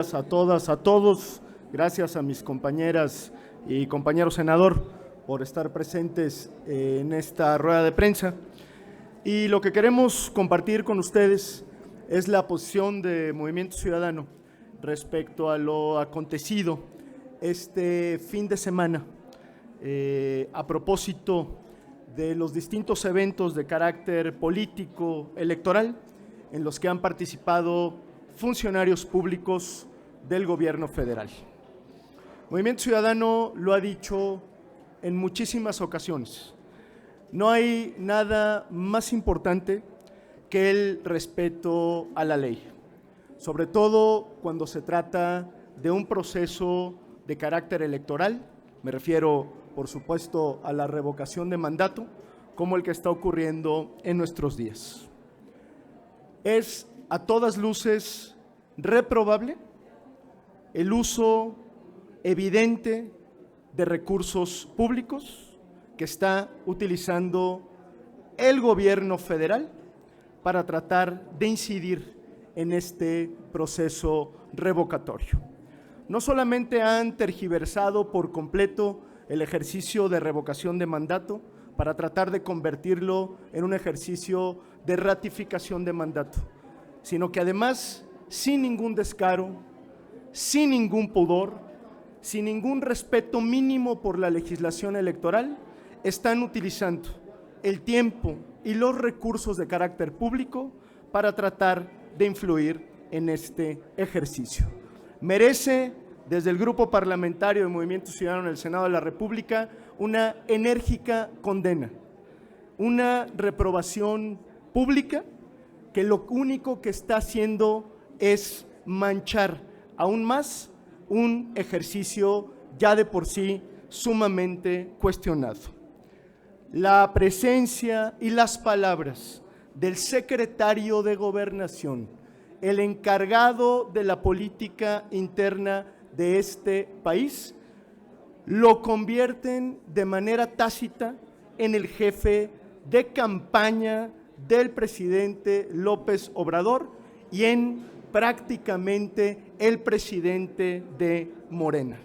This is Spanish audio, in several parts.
A todas, a todos, gracias a mis compañeras y compañeros senador por estar presentes en esta rueda de prensa. Y lo que queremos compartir con ustedes es la posición de Movimiento Ciudadano respecto a lo acontecido este fin de semana a propósito de los distintos eventos de carácter político electoral en los que han participado funcionarios públicos del gobierno federal. Movimiento Ciudadano lo ha dicho en muchísimas ocasiones. No hay nada más importante que el respeto a la ley, sobre todo cuando se trata de un proceso de carácter electoral. Me refiero, por supuesto, a la revocación de mandato, como el que está ocurriendo en nuestros días. Es a todas luces reprobable el uso evidente de recursos públicos que está utilizando el gobierno federal para tratar de incidir en este proceso revocatorio. No solamente han tergiversado por completo el ejercicio de revocación de mandato para tratar de convertirlo en un ejercicio de ratificación de mandato, sino que además, sin ningún descaro, sin ningún pudor, sin ningún respeto mínimo por la legislación electoral, están utilizando el tiempo y los recursos de carácter público para tratar de influir en este ejercicio. Merece, desde el Grupo Parlamentario de Movimiento Ciudadano en el Senado de la República, una enérgica condena, una reprobación pública que lo único que está haciendo es manchar aún más un ejercicio ya de por sí sumamente cuestionado. La presencia y las palabras del secretario de Gobernación, el encargado de la política interna de este país, lo convierten de manera tácita en el jefe de campaña del presidente López Obrador y en prácticamente el presidente de Morena.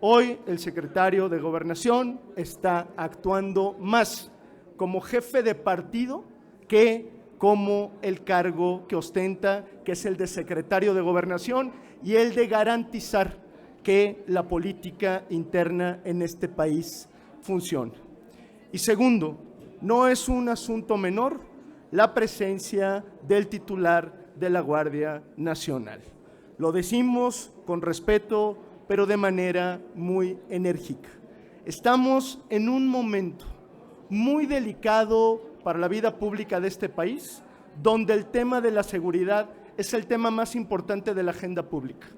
Hoy el secretario de Gobernación está actuando más como jefe de partido que como el cargo que ostenta, que es el de secretario de Gobernación y el de garantizar que la política interna en este país funcione. Y segundo, no es un asunto menor la presencia del titular de la Guardia Nacional. Lo decimos con respeto, pero de manera muy enérgica. Estamos en un momento muy delicado para la vida pública de este país, donde el tema de la seguridad es el tema más importante de la agenda pública.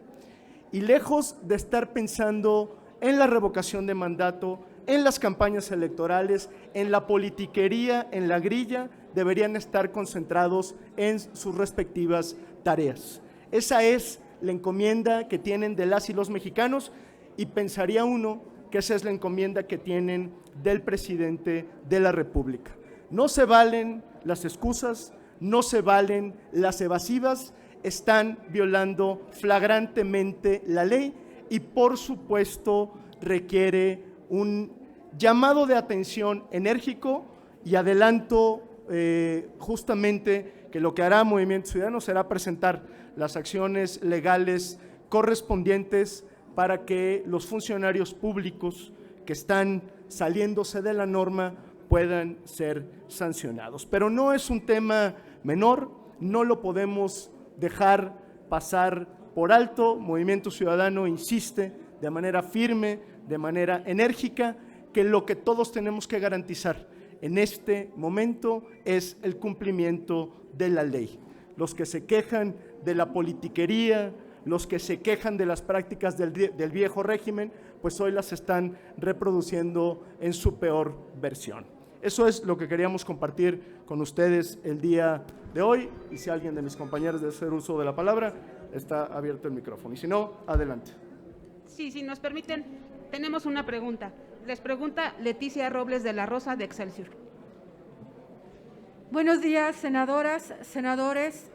Y lejos de estar pensando en la revocación de mandato, en las campañas electorales, en la politiquería, en la grilla, deberían estar concentrados en sus respectivas tareas. Esa es la encomienda que tienen de las y los mexicanos y pensaría uno que esa es la encomienda que tienen del presidente de la República. No se valen las excusas, no se valen las evasivas, están violando flagrantemente la ley y por supuesto requiere un llamado de atención enérgico y adelanto justamente que lo que hará Movimiento Ciudadano será presentar las acciones legales correspondientes para que los funcionarios públicos que están saliéndose de la norma puedan ser sancionados. Pero no es un tema menor, no lo podemos dejar pasar por alto. Movimiento Ciudadano insiste de manera firme, de manera enérgica, que lo que todos tenemos que garantizar en este momento es el cumplimiento de la ley. Los que se quejan de la politiquería, los que se quejan de las prácticas del viejo régimen, pues hoy las están reproduciendo en su peor versión. Eso es lo que queríamos compartir con ustedes el día de hoy, y si alguien de mis compañeros desea hacer uso de la palabra, está abierto el micrófono, y si no, adelante. Sí, si nos permiten, tenemos una pregunta. Les pregunta Leticia Robles de la Rosa, de Excelsior. Buenos días, senadoras, senadores.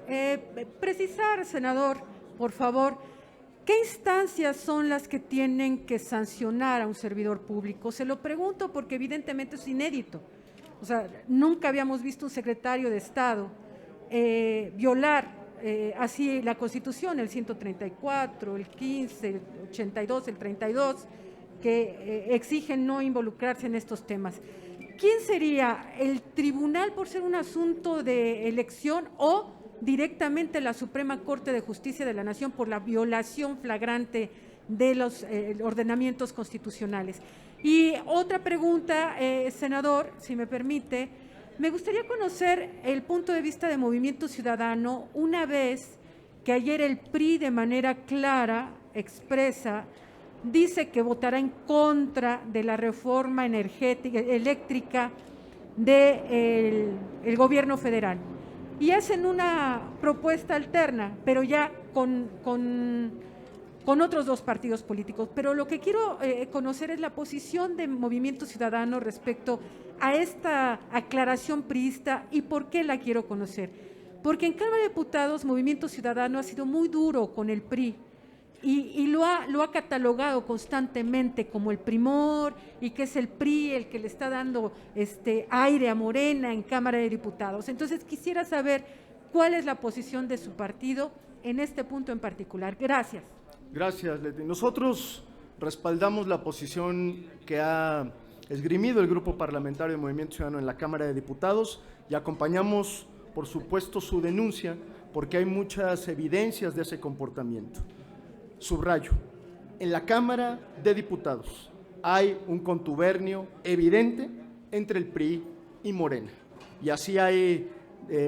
Precisar, senador, por favor, ¿qué instancias son las que tienen que sancionar a un servidor público? Se lo pregunto porque evidentemente es inédito. O sea, nunca habíamos visto un secretario de Estado violar así la Constitución, el 134, el 15, el 82, el 32, que exigen no involucrarse en estos temas. ¿Quién sería? ¿El tribunal por ser un asunto de elección o directamente la Suprema Corte de Justicia de la Nación por la violación flagrante de los ordenamientos constitucionales? Y otra pregunta, senador, si me permite, me gustaría conocer el punto de vista de Movimiento Ciudadano una vez que ayer el PRI de manera clara, expresa, dice que votará en contra de la reforma eléctrica del gobierno federal. Y hacen una propuesta alterna, pero ya con otros dos partidos políticos. Pero lo que quiero conocer es la posición de Movimiento Ciudadano respecto a esta aclaración priista y por qué la quiero conocer. Porque en Cámara de Diputados Movimiento Ciudadano ha sido muy duro con el PRI y lo ha catalogado constantemente como el primor y que es el PRI el que le está dando aire a Morena en Cámara de Diputados. Entonces quisiera saber cuál es la posición de su partido en este punto en particular. Gracias. Gracias, Leti. Nosotros respaldamos la posición que ha esgrimido el Grupo Parlamentario de Movimiento Ciudadano en la Cámara de Diputados y acompañamos, por supuesto, su denuncia porque hay muchas evidencias de ese comportamiento. Subrayo, en la Cámara de Diputados hay un contubernio evidente entre el PRI y Morena. Y así hay,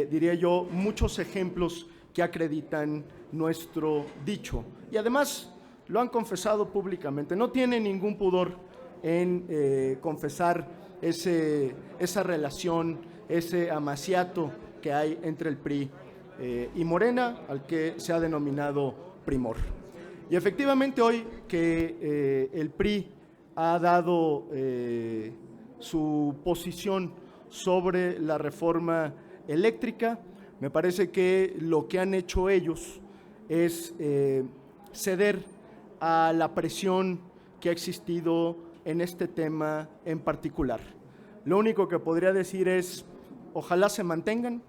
diría yo, muchos ejemplos que acreditan nuestro dicho. Y además lo han confesado públicamente. No tienen ningún pudor en confesar esa relación, ese amaciato que hay entre el PRI y Morena, al que se ha denominado primor. Y efectivamente hoy que el PRI ha dado su posición sobre la reforma eléctrica, me parece que lo que han hecho ellos es ceder a la presión que ha existido en este tema en particular. Lo único que podría decir es, ojalá se mantengan,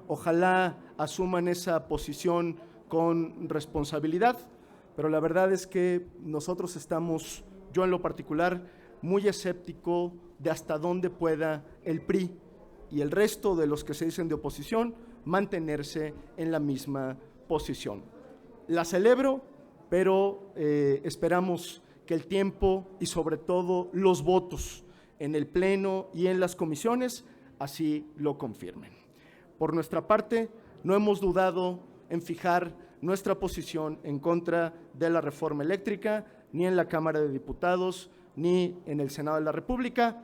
ojalá asuman esa posición con responsabilidad, pero la verdad es que nosotros estamos, yo en lo particular, muy escéptico de hasta dónde pueda el PRI y el resto de los que se dicen de oposición mantenerse en la misma posición. La celebro, pero esperamos que el tiempo y sobre todo los votos en el Pleno y en las comisiones así lo confirmen. Por nuestra parte, no hemos dudado en fijar nuestra posición en contra de la reforma eléctrica, ni en la Cámara de Diputados, ni en el Senado de la República.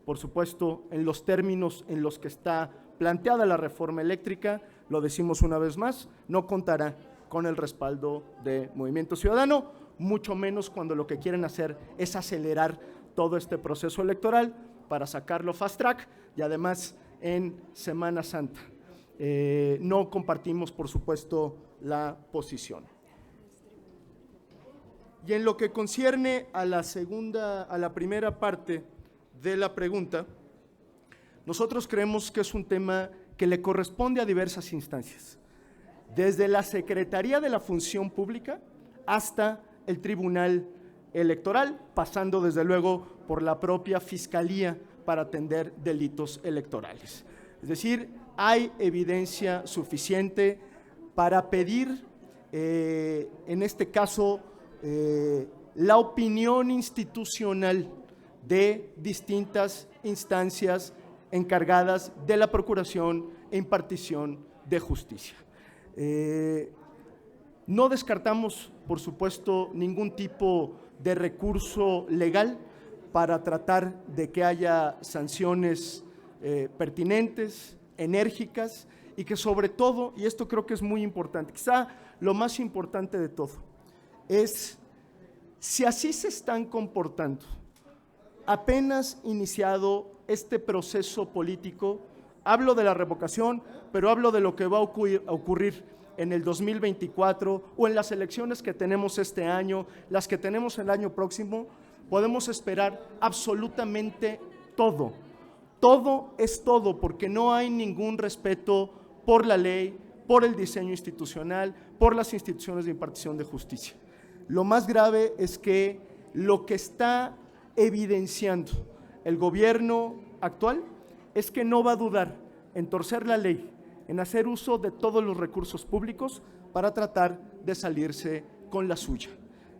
Por supuesto, en los términos en los que está planteada la reforma eléctrica, lo decimos una vez más, no contará con el respaldo de Movimiento Ciudadano, mucho menos cuando lo que quieren hacer es acelerar todo este proceso electoral para sacarlo fast track y además en Semana Santa. No compartimos, por supuesto, la posición. Y en lo que concierne a la primera parte de la pregunta, nosotros creemos que es un tema que le corresponde a diversas instancias, desde la Secretaría de la Función Pública hasta el Tribunal Electoral, pasando desde luego por la propia Fiscalía para atender delitos electorales. Es decir, hay evidencia suficiente para pedir, en este caso, la opinión institucional de distintas instancias encargadas de la procuración e impartición de justicia. No descartamos, por supuesto, ningún tipo de recurso legal para tratar de que haya sanciones pertinentes, enérgicas y que sobre todo, y esto creo que es muy importante, quizá lo más importante de todo, es si así se están comportando, apenas iniciado este proceso político, hablo de la revocación, pero hablo de lo que va a ocurrir en el 2024 o en las elecciones que tenemos este año, las que tenemos el año próximo, podemos esperar absolutamente todo. Todo es todo, porque no hay ningún respeto por la ley, por el diseño institucional, por las instituciones de impartición de justicia. Lo más grave es que lo que está evidenciando el gobierno actual es que no va a dudar en torcer la ley, en hacer uso de todos los recursos públicos para tratar de salirse con la suya.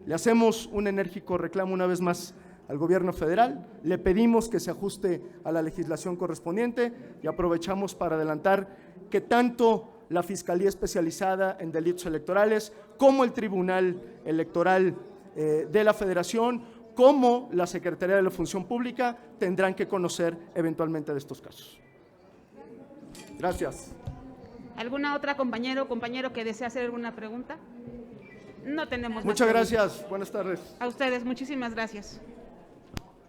Le hacemos un enérgico reclamo una vez más al gobierno federal, le pedimos que se ajuste a la legislación correspondiente y aprovechamos para adelantar que tanto la Fiscalía Especializada en Delitos Electorales como el Tribunal Electoral de la Federación, como la Secretaría de la Función Pública, tendrán que conocer eventualmente de estos casos. Gracias. ¿Alguna otra compañero o compañero que desea hacer alguna pregunta? No tenemos más Muchas preguntas. gracias. Buenas tardes. A ustedes, muchísimas gracias.